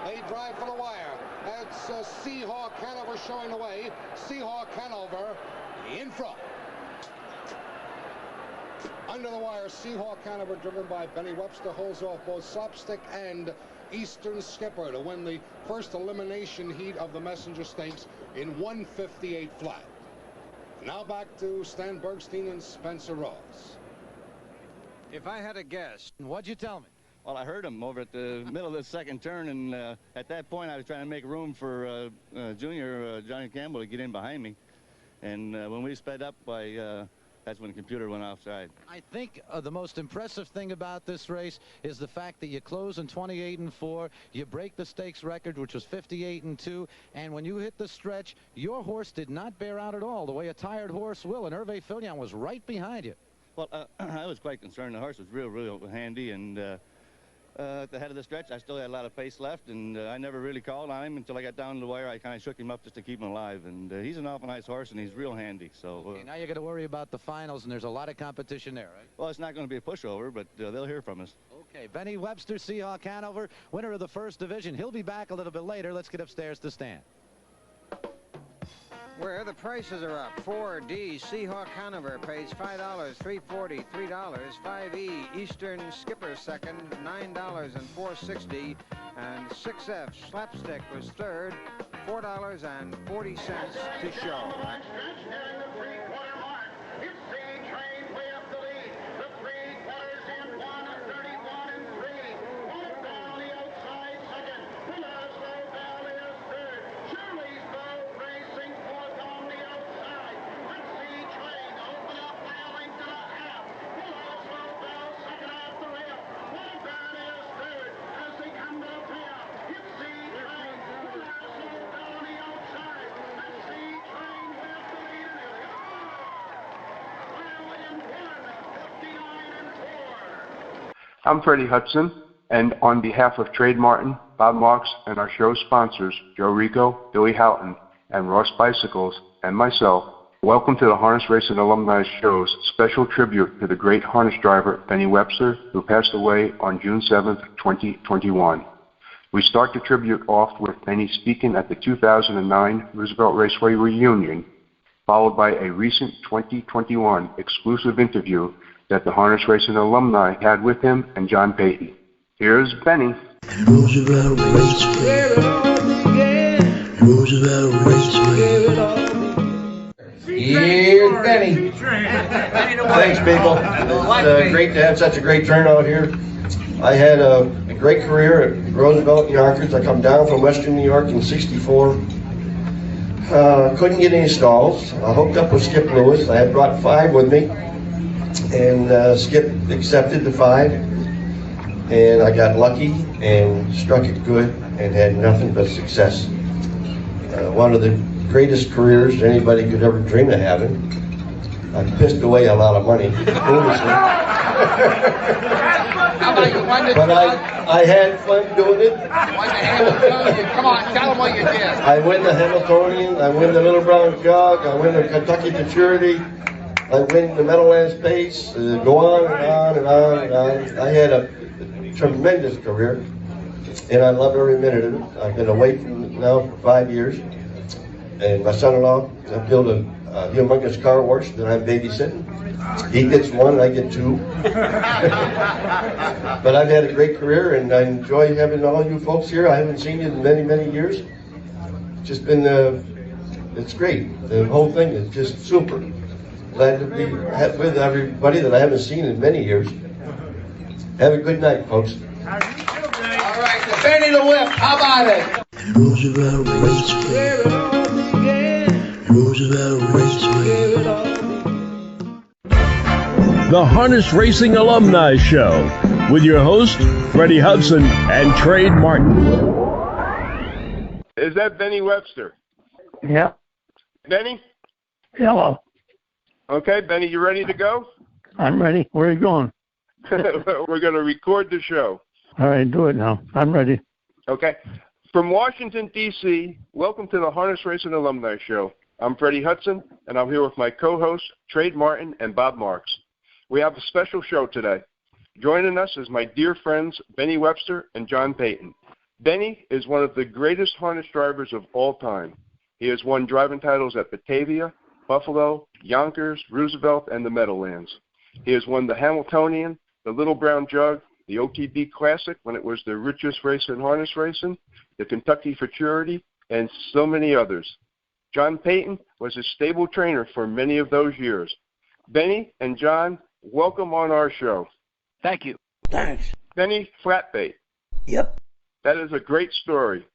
They drive for the wire. That's Seahawk Hanover showing the way. Seahawk Hanover in front. Under the wire, Seahawk Hanover, driven by Benny Webster, holds off both Slapstick and Eastern Skipper to win the first elimination heat of the Messenger Stakes in 1:58 flat. Now back to Stan Bergstein and Spencer Ross. If I had a guess, what'd you tell me? Well, I heard him over at the middle of the second turn, and at that point I was trying to make room for Junior Johnny Campbell to get in behind me. And when we sped up, that's when the computer went offside. I think the most impressive thing about this race is the fact that you close in 28-4. You break the stakes record, which was 58-2. And when you hit the stretch, your horse did not bear out at all, the way a tired horse will. And Hervé Filion was right behind you. Well, I was quite concerned. The horse was real handy, and at the head of the stretch, I still had a lot of pace left, and I never really called on him until I got down to the wire. I kind of shook him up just to keep him alive, and he's an awful nice horse, and he's real handy. So okay, now you got to worry about the finals, and there's a lot of competition there, right? Well, it's not going to be a pushover, but they'll hear from us. Okay, Benny Webster, Seahawk Hanover, winner of the first division. He'll be back a little bit later. Let's get upstairs to Stan. Where the prices are up. 4D Seahawk Hanover pays $5, $3.40, $3, 5E Eastern Skipper second, $9 and $4.60, and 6F Slapstick was third, $4.40 to show. I'm Freddie Hudson, and on behalf of Trade Martin, Bob Marks, and our show sponsors, Joe Rico, Billy Houghton, and Ross Bicycles, and myself, welcome to the Harness Racing Alumni Show's special tribute to the great harness driver, Benny Webster, who passed away on June 7th, 2021. We start the tribute off with Benny speaking at the 2009 Roosevelt Raceway reunion, followed by a recent 2021 exclusive interview that the Harness Racing Alumni had with him and John Payton. Here's Benny. Roosevelt Raceway. Roosevelt Raceway. Here's Benny. Thanks, people. It's great to have such a great turnout here. I had a great career at Roosevelt and Yonkers. I come down from Western New York in '64. Couldn't get any stalls. I hooked up with Skip Lewis. I had brought 5 with me. And Skip accepted the 5, and I got lucky and struck it good and had nothing but success. One of the greatest careers anybody could ever dream of having. I pissed away a lot of money, foolishly. But I had fun doing it. Come on, tell them what you did. I win the Hamiltonian, I win the Little Brown Jug, I win the Kentucky Futurity. I win the Meadowlands Pace, go on and on and on and on. I had a tremendous career, and I love every minute of it. I've been away from it now for 5 years, and my son-in-law built a humongous car wash that I'm babysitting. He gets 1, I get 2. But I've had a great career, and I enjoy having all you folks here. I haven't seen you in many years. It's just been, it's great. The whole thing is just super. Glad to be with everybody that I haven't seen in many years. Have a good night, folks. All right, the Benny the Whip, how about it? Roosevelt Raceway. Roosevelt Raceway. The Harness Racing Alumni Show with your host, Freddie Hudson and Trade Martin. Is that Benny Webster? Yeah. Benny? Hello. Okay, Benny, you ready to go? I'm ready. Where are you going? We're going to record the show. All right, do it now. I'm ready. Okay. From Washington, D.C., welcome to the Harness Racing Alumni Show. I'm Freddie Hudson, and I'm here with my co-hosts, Trade Martin and Bob Marks. We have a special show today. Joining us is my dear friends, Benny Webster and John Payton. Benny is one of the greatest harness drivers of all time. He has won driving titles at Batavia, Buffalo, Yonkers, Roosevelt, and the Meadowlands. He has won the Hamiltonian, the Little Brown Jug, the OTB Classic when it was the richest race in harness racing, the Kentucky Futurity, and so many others. John Payton was his stable trainer for many of those years. Benny and John, welcome on our show. Thank you. Thanks. Benny Flatbait. Yep. That is a great story.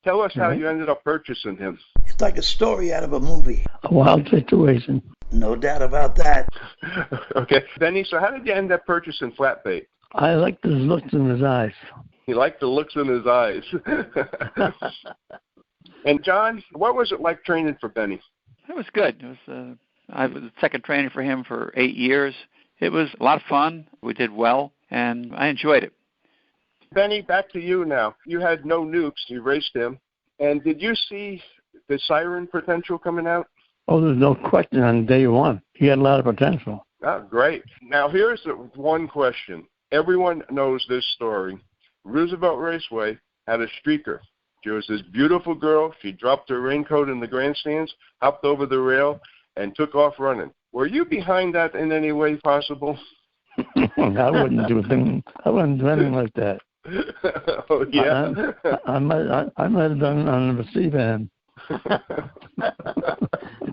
Tell us how you ended up purchasing him. It's like a story out of a movie. A wild situation. No doubt about that. Okay. Benny, so how did you end up purchasing Flatbait? I liked his looks in his eyes. He liked the looks in his eyes. And John, what was it like training for Benny? It was good. It was I was second training for him for 8 years. It was a lot of fun. We did well, and I enjoyed it. Benny, back to you now. You had no nukes. You raced him. And did you see the siren potential coming out? Oh, there's no question on day one. He had a lot of potential. Oh, great. Now, here's the one question. Everyone knows this story. Roosevelt Raceway had a streaker. She was this beautiful girl. She dropped her raincoat in the grandstands, hopped over the rail, and took off running. Were you behind that in any way possible? I wouldn't do anything. I wouldn't do anything like that. Oh, yeah? I might have done it on the receive end.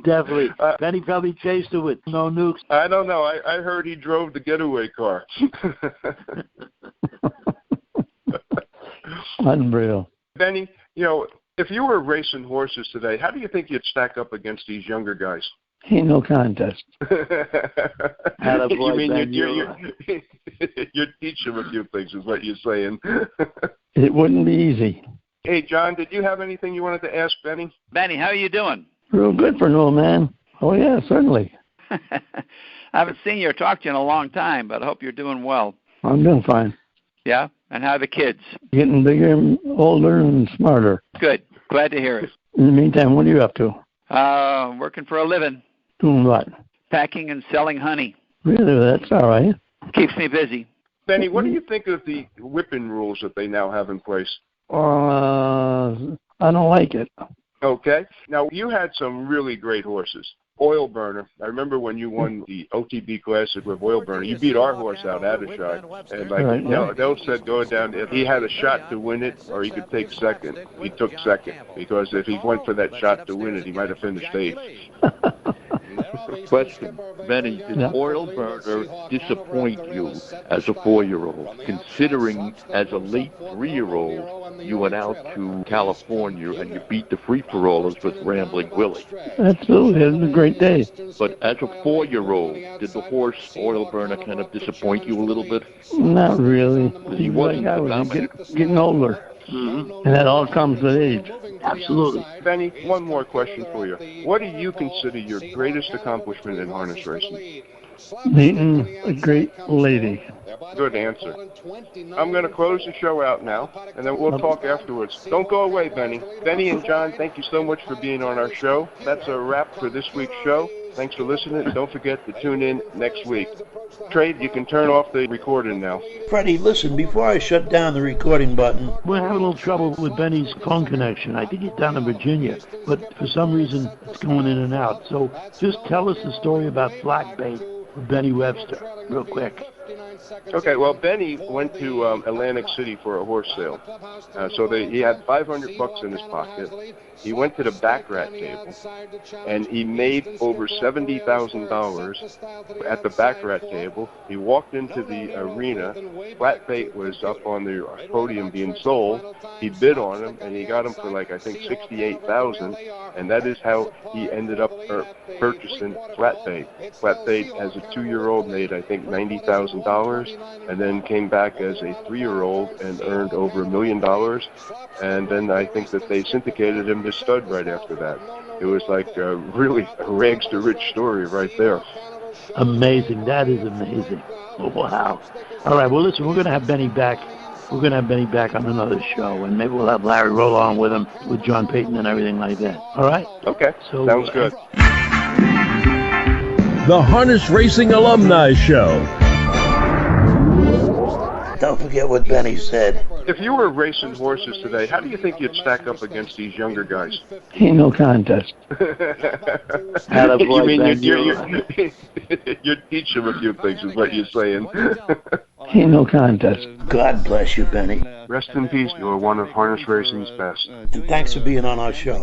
Definitely. Benny probably chased it with no nukes. I don't know. I heard he drove the getaway car. Unreal. Benny, you know, if you were racing horses today, how do you think you'd stack up against these younger guys? Ain't no contest. You mean you'd teach them a few things is what you're saying. It wouldn't be easy. Hey, John, did you have anything you wanted to ask Benny? Benny, how are you doing? Real good for an old man. Oh, yeah, certainly. I haven't seen you or talked to you in a long time, but I hope you're doing well. I'm doing fine. Yeah? And how are the kids? Getting bigger, older, and smarter. Good. Glad to hear it. In the meantime, what are you up to? Working for a living. Doing what? Packing and selling honey. Really? That's all right. Keeps me busy. Benny, what do you think of the whipping rules that they now have in place? I don't like it. Okay. Now, you had some really great horses. Oil Burner. I remember when you won the OTB Classic with Oil Burner, you beat our horse out at a shot. And they'll said going down, if he had a shot to win it or he could take second, he took second. Because if he went for that shot to win it, he might have finished eighth. Question, Benny, did Oil Burner disappoint you as a 4-year-old, considering as a late 3-year-old you went out to California and you beat the free-for-allers with Rambling Willie? Absolutely, it was a great day. But as a 4-year-old, did the horse Oil Burner kind of disappoint you a little bit? Not really. He wasn't I was getting older. Mm-hmm. And that all comes with age. Absolutely. Benny, one more question for you. What do you consider your greatest accomplishment in harness racing? Meeting a great lady. Good answer. I'm going to close the show out now, and then we'll talk afterwards. Don't go away, Benny. Benny and John, thank you so much for being on our show. That's a wrap for this week's show. Thanks for listening. Don't forget to tune in next week. Trade, you can turn off the recording now. Freddie, listen, before I shut down the recording button. We're having a little trouble with Benny's phone connection. I think he's down in Virginia, but for some reason it's going in and out. So just tell us the story about Flatbait with Benny Webster, real quick. Okay, well, Benny went to Atlantic City for a horse sale. He had $500 in his pocket. He went to the baccarat table, and he made over $70,000 at the baccarat table. He walked into the arena. Flatbait was up on the podium being sold. He bid on him, and he got him for, I think, $68,000, and that is how he ended up purchasing Flatbait. Flatbait, as a 2-year-old, made, I think, $90,000, and then came back as a 3-year-old and earned over $1 million. And then I think that they syndicated him to stud right after that. It was like really a rags to rich story right there. Amazing. That is amazing. Oh, wow. All right, well, listen, we're going to have Benny back. We're going to have Benny back on another show, and maybe we'll have Larry roll on with him, with John Payton and everything like that. All right? Okay. So, sounds good. The Harness Racing Alumni Show. The Don't forget what Benny said. If you were racing horses today, how do you think you'd stack up against these younger guys? Ain't no contest. You mean you'd teach them a few things is what you're saying. Ain't no contest. God bless you, Benny. Rest in peace. You are one of harness racing's best. And thanks for being on our show.